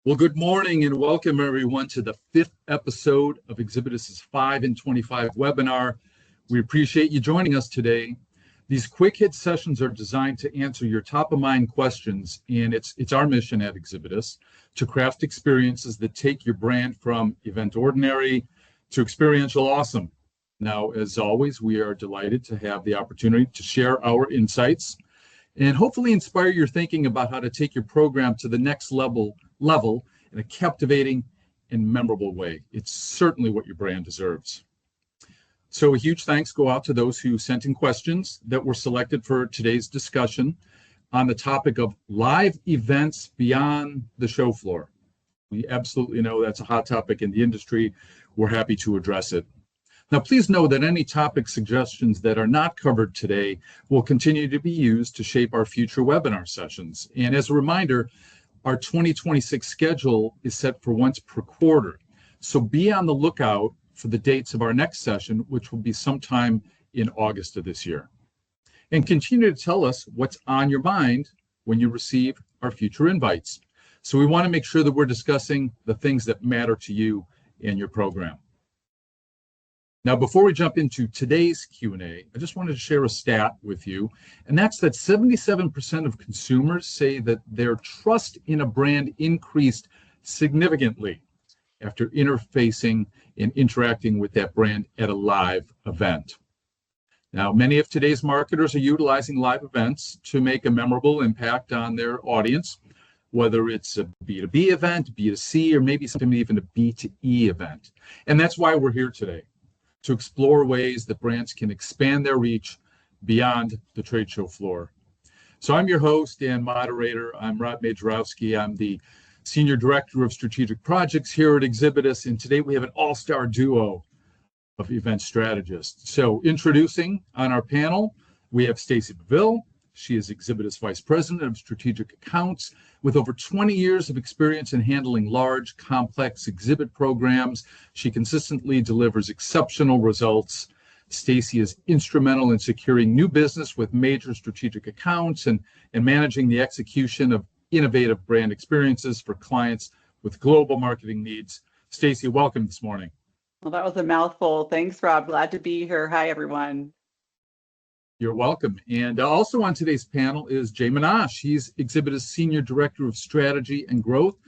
Well, good morning and welcome everyone to the fifth episode of Exhibitus' 5 in 25 webinar. We appreciate you joining us today. These quick hit sessions are designed to answer your top of mind questions, and it's our mission at Exhibitus to craft experiences that take your brand from event ordinary to experiential awesome. Now, as always, we are delighted to have the opportunity to share our insights and hopefully inspire your thinking about how to take your program to the next level in a captivating and memorable way. It's certainly what your brand deserves. So a huge thanks go out to those who sent in questions that were selected for today's discussion on the topic of live events beyond the show floor. We absolutely know that's a hot topic in the industry. We're happy to address it. Now, please know that any topic suggestions that are not covered today will continue to be used to shape our future webinar sessions. And as a reminder, our 2026 schedule is set for once per quarter. So be on the lookout for the dates of our next session, which will be sometime in August of this year. And continue to tell us what's on your mind when you receive our future invites. So we want to make sure that we're discussing the things that matter to you and your program. Now, before we jump into today's Q&A, I just wanted to share a stat with you, and that's that 77% of consumers say that their trust in a brand increased significantly after interfacing and interacting with that brand at a live event. Now, many of today's marketers are utilizing live events to make a memorable impact on their audience, whether it's a B2B event, B2C, or maybe something even a B2E event. And that's why we're here today, to explore ways that brands can expand their reach beyond the trade show floor. So I'm your host and moderator. I'm Rob Majorowski. I'm the Senior Director of Strategic Projects here at Exhibitus, and today we have an all-star duo of event strategists. So introducing on our panel, we have Stacy Beville. She is Exhibitus Vice President of Strategic Accounts with over 20 years of experience in handling large, complex exhibit programs. She consistently delivers exceptional results. Stacy is instrumental in securing new business with major strategic accounts and managing the execution of innovative brand experiences for clients with global marketing needs. Stacy, welcome this morning. Well, that was a mouthful. Thanks, Rob. Glad to be here. Hi, everyone. You're welcome. And also on today's panel is Jay Minash. He's Exhibitus Senior Director of Strategy and Growth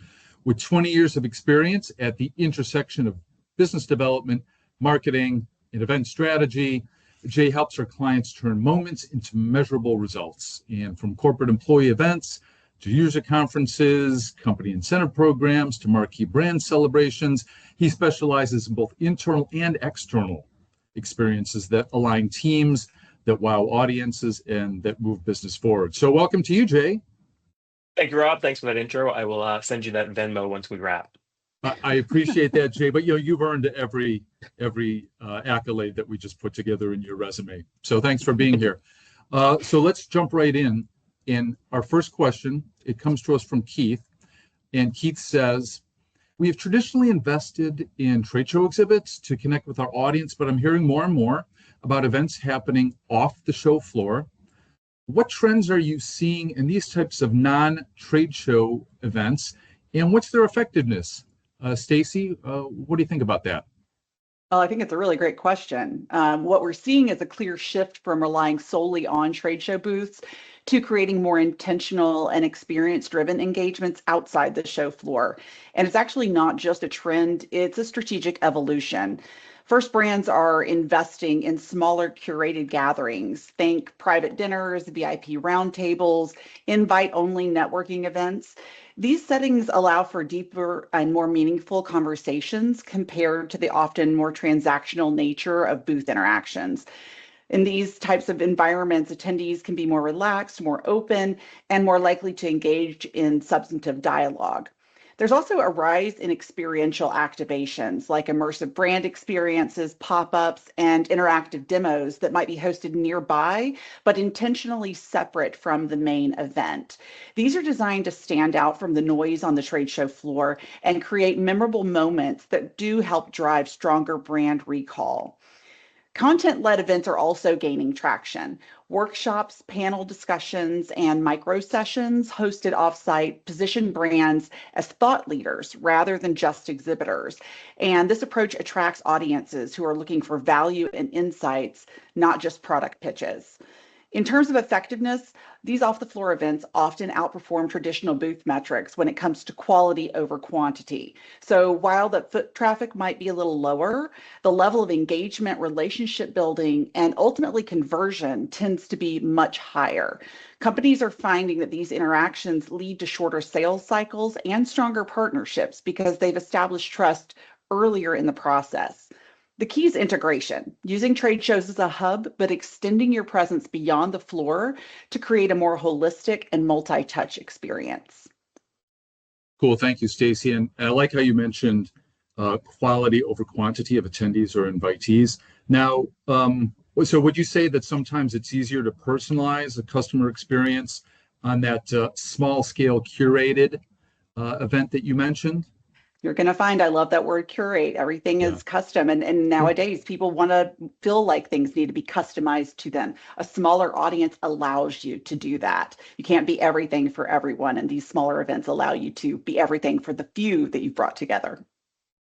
with 20 years of experience at the intersection of business development, marketing, and event strategy. Jay helps our clients turn moments into measurable results. And from corporate employee events to user conferences, company incentive programs, to marquee brand celebrations, he specializes in both internal and external experiences that align teams, that wow audiences, and that move business forward. So welcome to you, Jay. Thank you, Rob. Thanks for that intro. I will send you that Venmo once we wrap. I appreciate that, Jay, but you've earned every accolade that we just put together in your resume. So thanks for being here. So let's jump right in. And our first question, it comes to us from Keith. And Keith says, we have traditionally invested in trade show exhibits to connect with our audience, but I'm hearing more and more about events happening off the show floor. What trends are you seeing in these types of non-trade show events, and what's their effectiveness? Stacy, what do you think about that? Well, I think it's a really great question. What we're seeing is a clear shift from relying solely on trade show booths to creating more intentional and experience-driven engagements outside the show floor. And it's actually not just a trend, it's a strategic evolution. First, brands are investing in smaller curated gatherings. Think private dinners, VIP roundtables, invite-only networking events. These settings allow for deeper and more meaningful conversations compared to the often more transactional nature of booth interactions. In these types of environments, attendees can be more relaxed, more open, and more likely to engage in substantive dialogue. There's also a rise in experiential activations like immersive brand experiences, pop-ups, and interactive demos that might be hosted nearby, but intentionally separate from the main event. These are designed to stand out from the noise on the trade show floor and create memorable moments that do help drive stronger brand recall. Content-led events are also gaining traction. Workshops, panel discussions, and micro sessions hosted offsite position brands as thought leaders rather than just exhibitors. And this approach attracts audiences who are looking for value and insights, not just product pitches. In terms of effectiveness, these off-the-floor events often outperform traditional booth metrics when it comes to quality over quantity. So while the foot traffic might be a little lower, the level of engagement, relationship building, and ultimately conversion tends to be much higher. Companies are finding that these interactions lead to shorter sales cycles and stronger partnerships because they've established trust earlier in the process. The key is integration, using trade shows as a hub, but extending your presence beyond the floor to create a more holistic and multi-touch experience. Cool. Thank you, Stacy. And I like how you mentioned quality over quantity of attendees or invitees. Now, so would you say that sometimes it's easier to personalize a customer experience on that small scale curated event that you mentioned? You're going to find, I love that word curate. Everything is custom. And nowadays, people want to feel like things need to be customized to them. A smaller audience allows you to do that. You can't be everything for everyone. And these smaller events allow you to be everything for the few that you've brought together.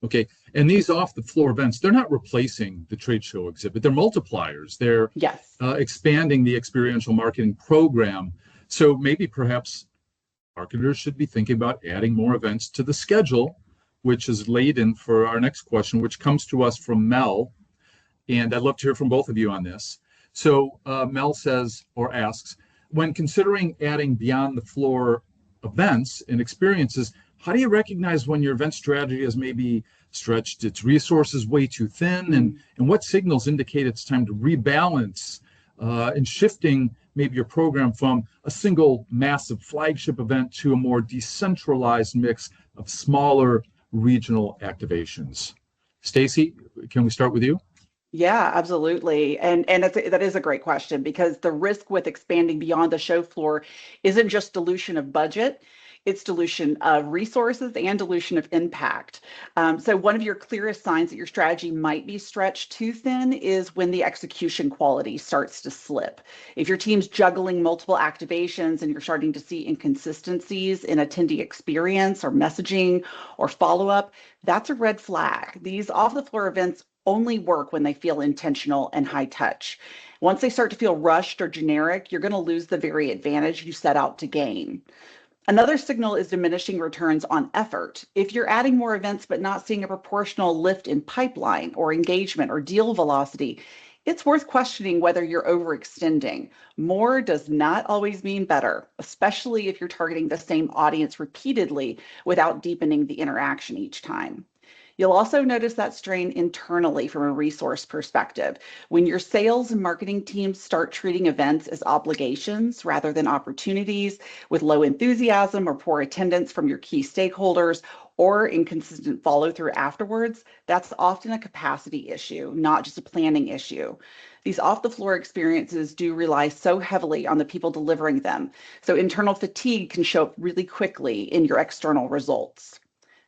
Okay. And these off the floor events, they're not replacing the trade show exhibit. They're multipliers. They're expanding the experiential marketing program. So maybe perhaps marketers should be thinking about adding more events to the schedule, which is laden for our next question, which comes to us from Mel. And I'd love to hear from both of you on this. So Mel says or asks, when considering adding beyond the floor events and experiences, how do you recognize when your event strategy has maybe stretched its resources way too thin? And what signals indicate it's time to rebalance and shifting maybe your program from a single massive flagship event to a more decentralized mix of smaller regional activations? Stacy, can we start with you? Yeah, absolutely. And that is a great question because the risk with expanding beyond the show floor isn't just dilution of budget, it's dilution of resources and dilution of impact. So one of your clearest signs that your strategy might be stretched too thin is when the execution quality starts to slip. If your team's juggling multiple activations and you're starting to see inconsistencies in attendee experience or messaging or follow-up, that's a red flag. These off-the-floor events only work when they feel intentional and high touch. Once they start to feel rushed or generic, you're going to lose the very advantage you set out to gain. Another signal is diminishing returns on effort. If you're adding more events but not seeing a proportional lift in pipeline or engagement or deal velocity, it's worth questioning whether you're overextending. More does not always mean better, especially if you're targeting the same audience repeatedly without deepening the interaction each time. You'll also notice that strain internally from a resource perspective. When your sales and marketing teams start treating events as obligations rather than opportunities, with low enthusiasm or poor attendance from your key stakeholders, or inconsistent follow through afterwards, that's often a capacity issue, not just a planning issue. These off the floor experiences do rely so heavily on the people delivering them. So internal fatigue can show up really quickly in your external results.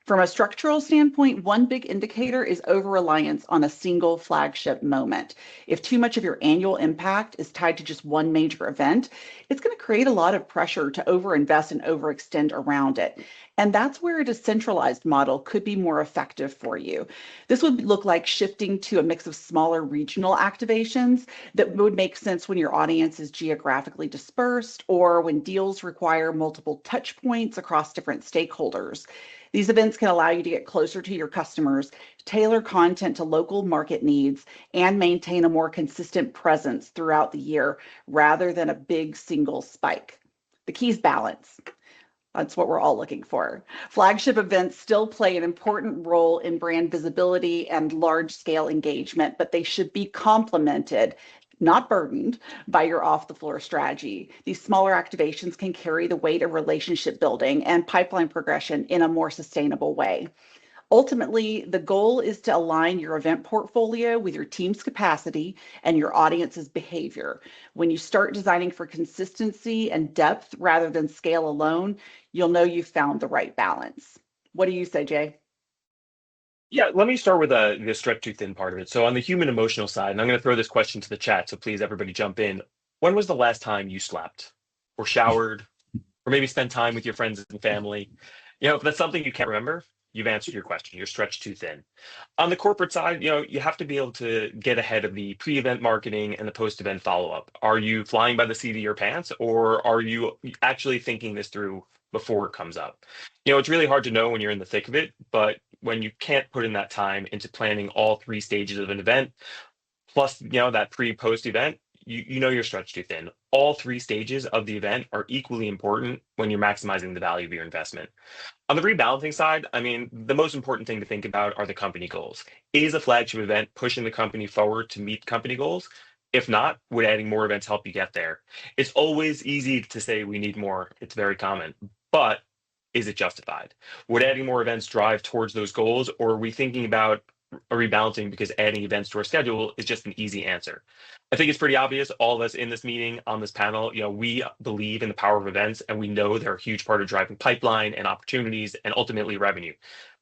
From a structural standpoint, one big indicator is over-reliance on a single flagship moment. If too much of your annual impact is tied to just one major event, it's going to create a lot of pressure to overinvest and overextend around it. And that's where a decentralized model could be more effective for you. This would look like shifting to a mix of smaller regional activations that would make sense when your audience is geographically dispersed or when deals require multiple touch points across different stakeholders. These events can allow you to get closer to your customers, tailor content to local market needs, and maintain a more consistent presence throughout the year rather than a big single spike. The key is balance. That's what we're all looking for. Flagship events still play an important role in brand visibility and large-scale engagement, but they should be complemented, not burdened, by your off-the-floor strategy. These smaller activations can carry the weight of relationship building and pipeline progression in a more sustainable way. Ultimately, the goal is to align your event portfolio with your team's capacity and your audience's behavior. When you start designing for consistency and depth rather than scale alone, you'll know you've found the right balance. What do you say, Jay? Yeah, let me start with the stretch too thin part of it. So on the human emotional side, and I'm going to throw this question to the chat, so please everybody jump in. When was the last time you slept or showered or maybe spend time with your friends and family? If that's something you can't remember, you've answered your question. You're stretched too thin. On the corporate side, you have to be able to get ahead of the pre-event marketing and the post-event follow-up. Are you flying by the seat of your pants, or are you actually thinking this through before it comes up? It's really hard to know when you're in the thick of it, but when you can't put in that time into planning all three stages of an event, plus that pre-post event, you know you're stretched too thin. All three stages of the event are equally important when you're maximizing the value of your investment. On the rebalancing side, I mean, the most important thing to think about are the company goals. Is a flagship event pushing the company forward to meet company goals? If not, would adding more events help you get there? It's always easy to say we need more. It's very common. But is it justified? Would adding more events drive towards those goals, or are we thinking about a rebalancing because adding events to our schedule is just an easy answer? I think it's pretty obvious. All of us in this meeting, on this panel, we believe in the power of events, and we know they're a huge part of driving pipeline and opportunities and ultimately revenue.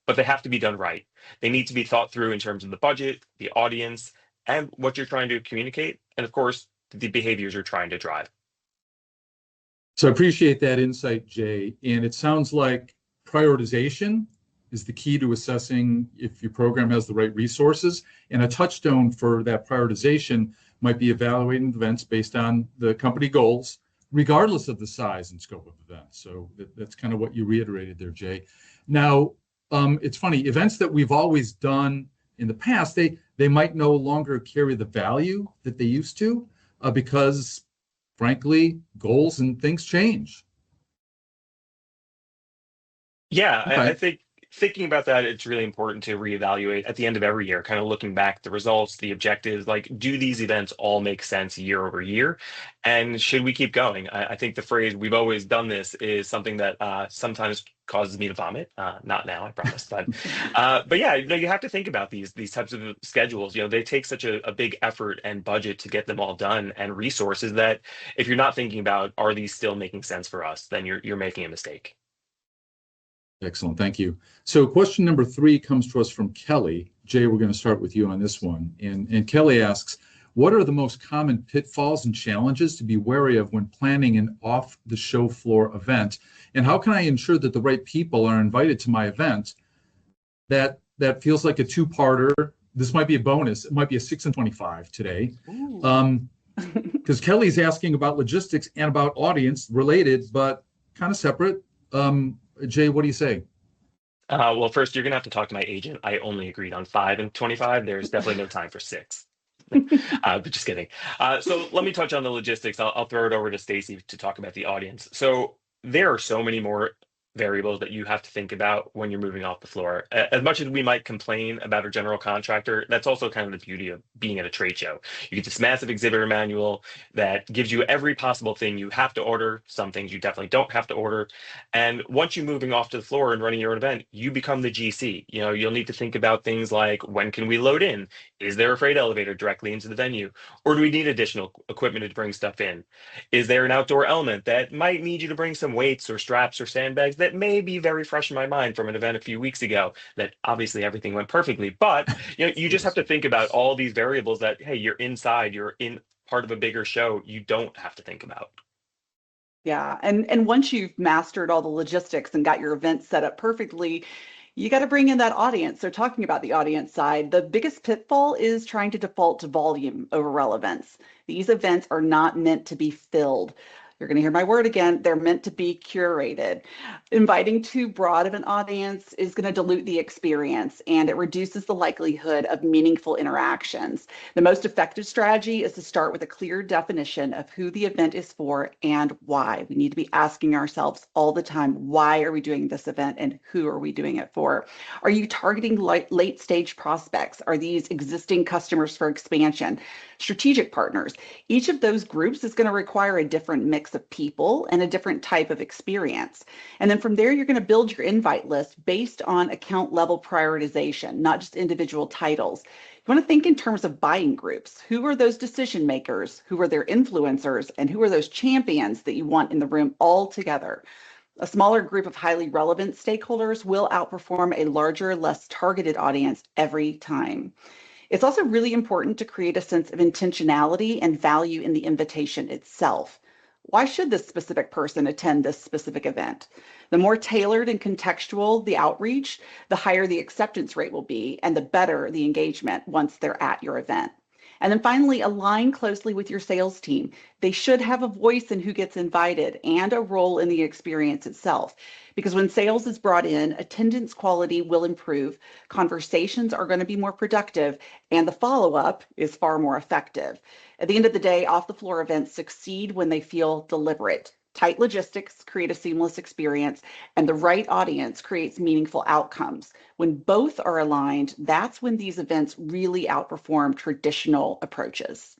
But they have to be done right. They need to be thought through in terms of the budget, the audience, and what you're trying to communicate, and of course, the behaviors you're trying to drive. So I appreciate that insight, Jay. And it sounds like prioritization is the key to assessing if your program has the right resources. And a touchstone for that prioritization might be evaluating events based on the company goals, regardless of the size and scope of events. So that's kind of what you reiterated there, Jay. Now, it's funny, events that we've always done in the past, they might no longer carry the value that they used to because, frankly, goals and things change. Yeah, Okay. I think thinking about that, it's really important to reevaluate at the end of every year, kind of looking back at the results, the objectives, like, do these events all make sense year over year? And should we keep going? I think the phrase "we've always done this" is something that sometimes causes me to vomit. Not now, I promise. But yeah, you have to think about these types of schedules. They take such a big effort and budget to get them all done, and resources, that if you're not thinking about, are these still making sense for us, then you're making a mistake. Excellent. Thank you. So question number 3 comes to us from Kelly. Jay, we're going to start with you on this one. And Kelly asks, what are the most common pitfalls and challenges to be wary of when planning an off-the-show floor event? And how can I ensure that the right people are invited to my event? That feels like a two-parter. This might be a bonus. It might be a 6 and 25 today. Because Kelly's asking about logistics and about audience related, but kind of separate. Jay, what do you say? Well, first, you're going to have to talk to my agent. I only agreed on 5 and 25. There's definitely no time for 6. But just kidding. So let me touch on the logistics. I'll throw it over to Stacy to talk about the audience. So there are so many more variables that you have to think about when you're moving off the floor. As much as we might complain about a general contractor, that's also kind of the beauty of being at a trade show. You get this massive exhibitor manual that gives you every possible thing you have to order, some things you definitely don't have to order. And once you're moving off to the floor and running your own event, you become the GC. You'll need to think about things like, when can we load in? Is there a freight elevator directly into the venue? Or do we need additional equipment to bring stuff in? Is there an outdoor element that might need you to bring some weights or straps or sandbags that may be very fresh in my mind from an event a few weeks ago that obviously everything went perfectly? But you just have to think about all these variables that, hey, you're inside, you're in part of a bigger show, you don't have to think about. Yeah. And once you've mastered all the logistics and got your event set up perfectly, you got to bring in that audience. So talking about the audience side, the biggest pitfall is trying to default to volume over relevance. These events are not meant to be filled. You're going to hear my word again. They're meant to be curated. Inviting too broad of an audience is going to dilute the experience, and it reduces the likelihood of meaningful interactions. The most effective strategy is to start with a clear definition of who the event is for and why. We need to be asking ourselves all the time, why are we doing this event and who are we doing it for? Are you targeting late stage prospects? Are these existing customers for expansion? Strategic partners? Each of those groups is going to require a different mix of people and a different type of experience. And then from there, you're going to build your invite list based on account level prioritization, not just individual titles. You want to think in terms of buying groups. Who are those decision makers? Who are their influencers? And who are those champions that you want in the room all together? A smaller group of highly relevant stakeholders will outperform a larger, less targeted audience every time. It's also really important to create a sense of intentionality and value in the invitation itself. Why should this specific person attend this specific event? The more tailored and contextual the outreach, the higher the acceptance rate will be, and the better the engagement once they're at your event. And then finally, align closely with your sales team. They should have a voice in who gets invited and a role in the experience itself. Because when sales is brought in, attendance quality will improve, conversations are going to be more productive, and the follow-up is far more effective. At the end of the day, off-the-floor events succeed when they feel deliberate. Tight logistics create a seamless experience, and the right audience creates meaningful outcomes. When both are aligned, that's when these events really outperform traditional approaches.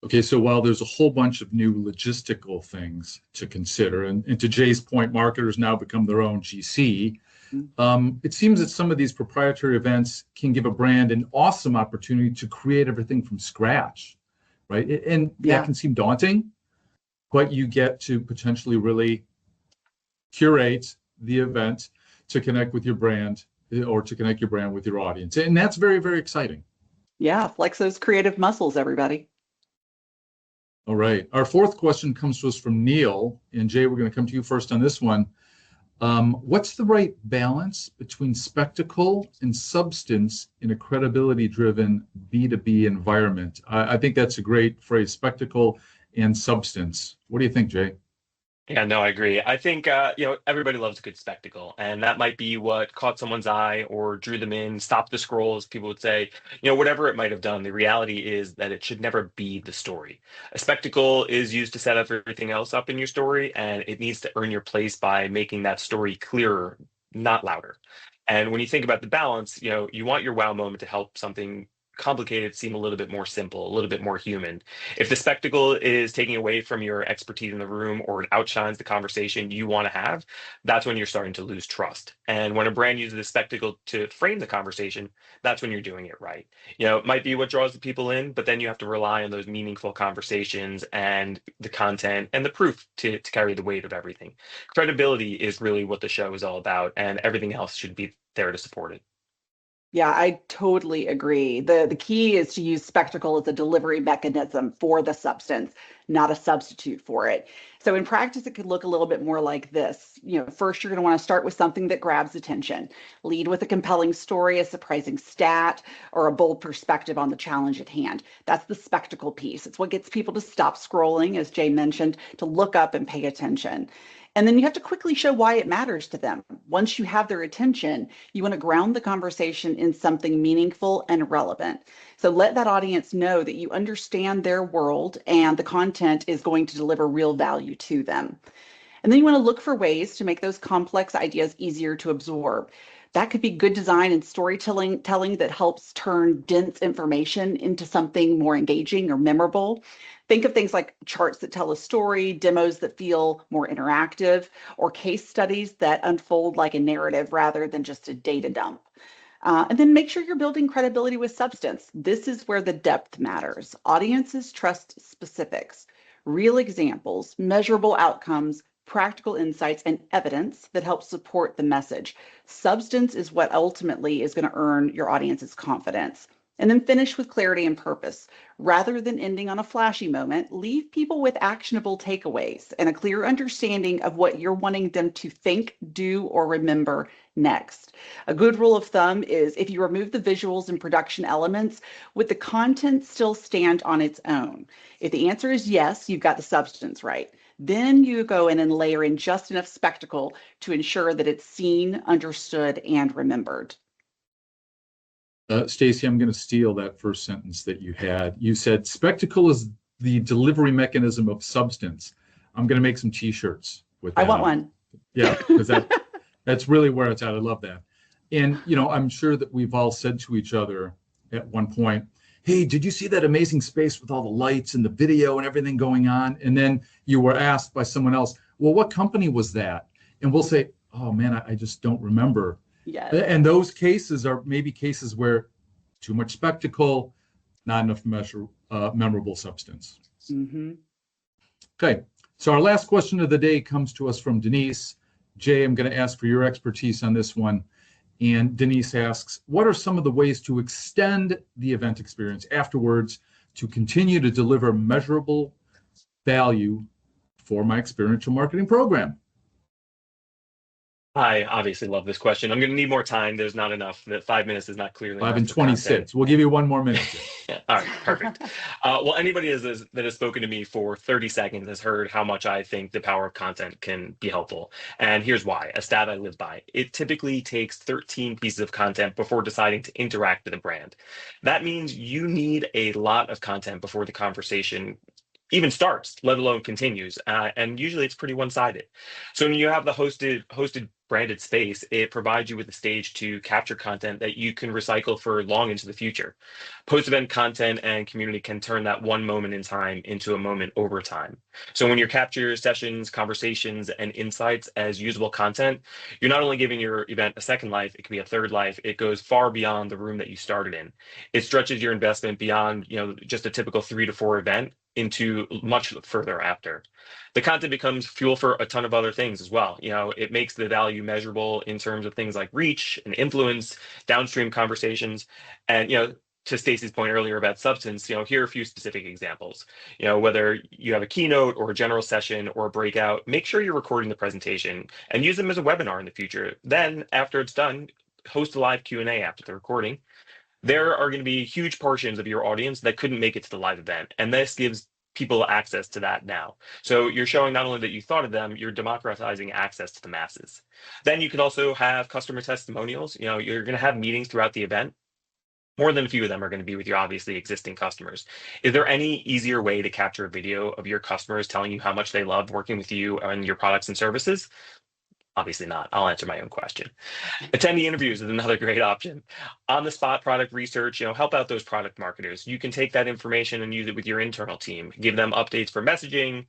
Okay, so while there's a whole bunch of new logistical things to consider, and to Jay's point, marketers now become their own GC, it seems that some of these proprietary events can give a brand an awesome opportunity to create everything from scratch, right? And that can seem daunting, but you get to potentially really curate the event to connect with your brand, or to connect your brand with your audience. And that's very, very exciting. Yeah, flex those creative muscles, everybody. All right. Our fourth question comes to us from Neil. And Jay, we're going to come to you first on this one. What's the right balance between spectacle and substance in a credibility-driven B2B environment? I think that's a great phrase, spectacle and substance. What do you think, Jay? Yeah, no, I agree. I think everybody loves a good spectacle, and that might be what caught someone's eye or drew them in, stopped the scrolls. People would say, whatever it might have done. The reality is that it should never be the story. A spectacle is used to set up everything else up in your story, and it needs to earn your place by making that story clearer, not louder. And when you think about the balance, you want your wow moment to help something complicated seem a little bit more simple, a little bit more human. If the spectacle is taking away from your expertise in the room or it outshines the conversation you want to have, that's when you're starting to lose trust. And when a brand uses the spectacle to frame the conversation, that's when you're doing it right. It might be what draws the people in, but then you have to rely on those meaningful conversations and the content and the proof to carry the weight of everything. Credibility is really what the show is all about, and everything else should be there to support it. Yeah, I totally agree. The key is to use spectacle as a delivery mechanism for the substance, not a substitute for it. So in practice, it could look a little bit more like this. First, you're going to want to start with something that grabs attention. Lead with a compelling story, a surprising stat, or a bold perspective on the challenge at hand. That's the spectacle piece. It's what gets people to stop scrolling, as Jay mentioned, to look up and pay attention. And then you have to quickly show why it matters to them. Once you have their attention, you want to ground the conversation in something meaningful and relevant. So let that audience know that you understand their world and the content is going to deliver real value to them. And then you want to look for ways to make those complex ideas easier to absorb. That could be good design and storytelling that helps turn dense information into something more engaging or memorable. Think of things like charts that tell a story, demos that feel more interactive, or case studies that unfold like a narrative rather than just a data dump. And then make sure you're building credibility with substance. This is where the depth matters. Audiences trust specifics, real examples, measurable outcomes, practical insights, and evidence that help support the message. Substance is what ultimately is going to earn your audience's confidence. And then finish with clarity and purpose. Rather than ending on a flashy moment, leave people with actionable takeaways and a clear understanding of what you're wanting them to think, do, or remember next. A good rule of thumb is if you remove the visuals and production elements, would the content still stand on its own? If the answer is yes, you've got the substance right. Then you go in and layer in just enough spectacle to ensure that it's seen, understood, and remembered. Stacy, I'm going to steal that first sentence that you had. You said spectacle is the delivery mechanism of substance. I'm going to make some T-shirts with that. I want one. Yeah, because that's really where it's at. I love that. And, I'm sure that we've all said to each other at one point, hey, did you see that amazing space with all the lights and the video and everything going on? And then you were asked by someone else, well, what company was that? And we'll say, oh, man, I just don't remember. Yes. And those cases are maybe cases where too much spectacle, not enough memorable substance. Mm-hmm. Okay, so our last question of the day comes to us from Denise. Jay, I'm going to ask for your expertise on this one. And Denise asks, what are some of the ways to extend the event experience afterwards to continue to deliver measurable value for my experiential marketing program? I obviously love this question. I'm going to need more time. There's not enough. That 5 minutes is not clearly 5 enough and for content. 26. We'll give you one more minute. All right, perfect. Well, anybody that has spoken to me for 30 seconds has heard how much I think the power of content can be helpful. And here's why, a stat I live by. It typically takes 13 pieces of content before deciding to interact with a brand. That means you need a lot of content before the conversation even starts, let alone continues. And usually it's pretty one-sided. So when you have the hosted branded space, it provides you with a stage to capture content that you can recycle for long into the future. Post-event content and community can turn that one moment in time into a moment over time. So when you capture sessions, conversations, and insights as usable content, you're not only giving your event a second life, it can be a third life. It goes far beyond the room that you started in. It stretches your investment beyond, just a typical 3 to 4 event into much further after. The content becomes fuel for a ton of other things as well. It makes the value measurable in terms of things like reach and influence, downstream conversations, and to Stacy's point earlier about substance, here are a few specific examples. Whether you have a keynote or a general session or a breakout, make sure you're recording the presentation and use them as a webinar in the future. Then after it's done, host a live Q&A after the recording. There are going to be huge portions of your audience that couldn't make it to the live event, and this gives people access to that now. So you're showing not only that you thought of them, you're democratizing access to the masses. Then you can also have customer testimonials. You're going to have meetings throughout the event. More than a few of them are going to be with your obviously existing customers. Is there any easier way to capture a video of your customers telling you how much they love working with you and your products and services? Obviously not. I'll answer my own question. Attendee interviews is another great option. On-the-spot product research, help out those product marketers. You can take that information and use it with your internal team. Give them updates for messaging,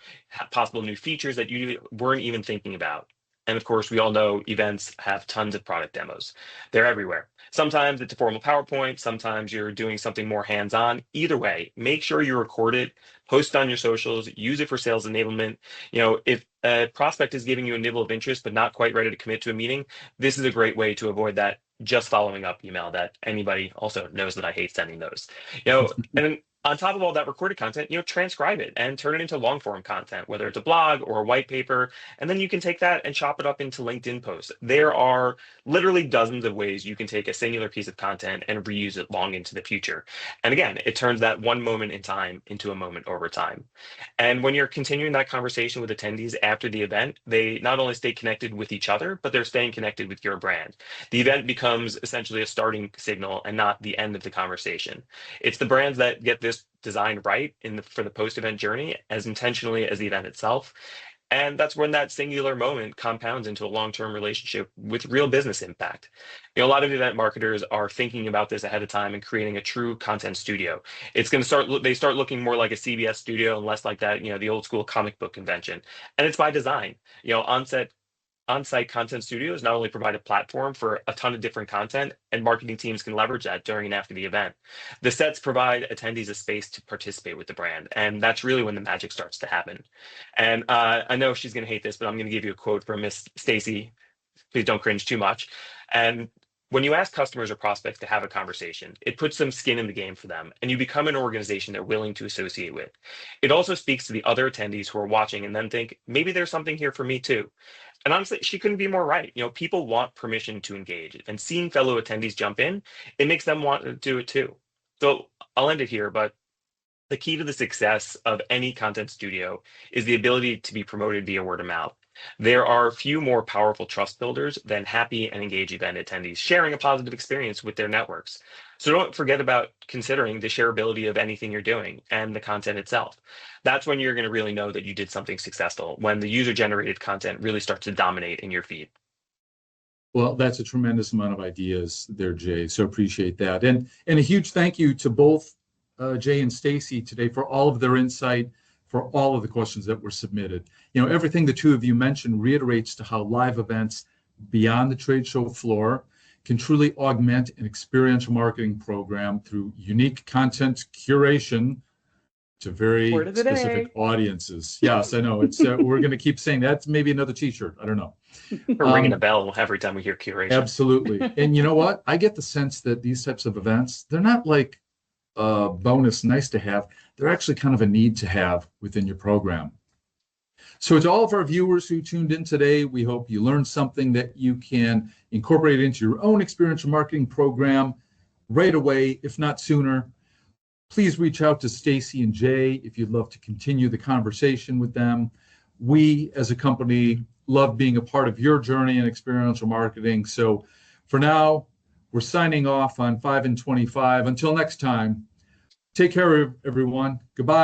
possible new features that you weren't even thinking about. And of course, we all know events have tons of product demos. They're everywhere. Sometimes it's a formal PowerPoint. Sometimes you're doing something more hands-on. Either way, make sure you record it, post it on your socials, use it for sales enablement. If a prospect is giving you a nibble of interest but not quite ready to commit to a meeting, this is a great way to avoid that just following up email that anybody also knows that I hate sending those. And then on top of all that recorded content, transcribe it and turn it into long form content, whether it's a blog or a white paper. And then you can take that and chop it up into LinkedIn posts. There are literally dozens of ways you can take a singular piece of content and reuse it long into the future. And again, it turns that one moment in time into a moment over time. And when you're continuing that conversation with attendees after the event, they not only stay connected with each other, but they're staying connected with your brand. The event becomes essentially a starting signal and not the end of the conversation. It's the brands that get this designed right for the post-event journey as intentionally as the event itself. And that's when that singular moment compounds into a long-term relationship with real business impact. A lot of event marketers are thinking about this ahead of time and creating a true content studio. It's going to they start looking more like a CBS studio and less like that, the old school comic book convention. And it's by design. On-site content studios not only provide a platform for a ton of different content, and marketing teams can leverage that during and after the event. The sets provide attendees a space to participate with the brand, and that's really when the magic starts to happen. And I know she's going to hate this, but I'm going to give you a quote from Miss Stacy. Please don't cringe too much. And when you ask customers or prospects to have a conversation, it puts some skin in the game for them, and you become an organization they're willing to associate with. It also speaks to the other attendees who are watching and then think, maybe there's something here for me too. And honestly, she couldn't be more right. People want permission to engage, and seeing fellow attendees jump in, it makes them want to do it too. So I'll end it here, but the key to the success of any content studio is the ability to be promoted via word of mouth. There are few more powerful trust builders than happy and engaged event attendees sharing a positive experience with their networks. So don't forget about considering the shareability of anything you're doing and the content itself. That's when you're going to really know that you did something successful, when the user-generated content really starts to dominate in your feed. Well, that's a tremendous amount of ideas there, Jay. So appreciate that. And a huge thank you to both Jay and Stacy today for all of their insight, for all of the questions that were submitted. Everything the two of you mentioned reiterates to how live events beyond the trade show floor can truly augment an experiential marketing program through unique content curation, to very Word of the specific day. audiences. Yes, I know. It's we're going to keep saying that's maybe another T-shirt. I don't know. We're ringing a bell every time we hear curation. Absolutely. And you know what? I get the sense that these types of events, they're not like a bonus, nice to have. They're actually kind of a need to have within your program. So to all of our viewers who tuned in today, we hope you learned something that you can incorporate into your own experiential marketing program right away, if not sooner. Please reach out to Stacy and Jay if you'd love to continue the conversation with them. We, as a company, love being a part of your journey in experiential marketing. So for now, we're signing off on 5 and 25. Until next time, take care, everyone. Goodbye.